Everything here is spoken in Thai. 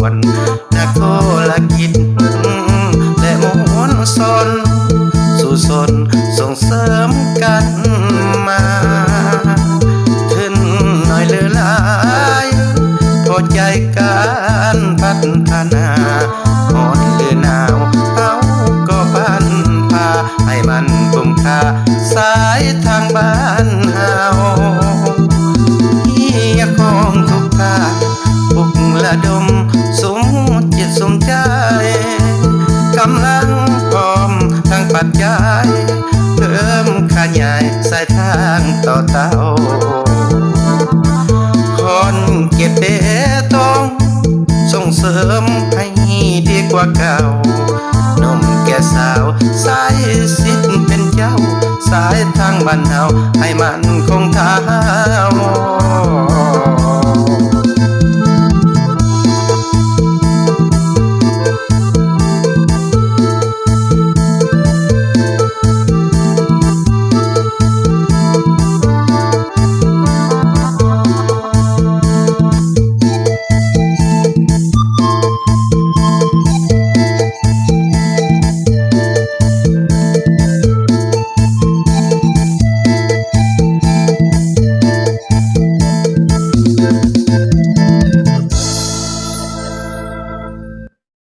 วนนักโทรกิจและมวลชนสู่สนส่งเสริมกันมาขึ้นหน่อยเลือหลายพอใจการพัฒนาอ่อนหรือหนาวเอาก็พันพาให้มันคุ้มค่าสายทางบ้านเฮาเฮียของทุกท่าปลุกระดมสมจิตสมใจกำลังพร้อมทางปัจจัยเพิ่มขยายสายทางต่อเต้าคนเก็บเบตงส่งเสริมให้ดีกว่าเก่านมแก่สาวสายสิทธิ์เป็นเจ้าสายทางบ้านเฮาให้มันคงเท้า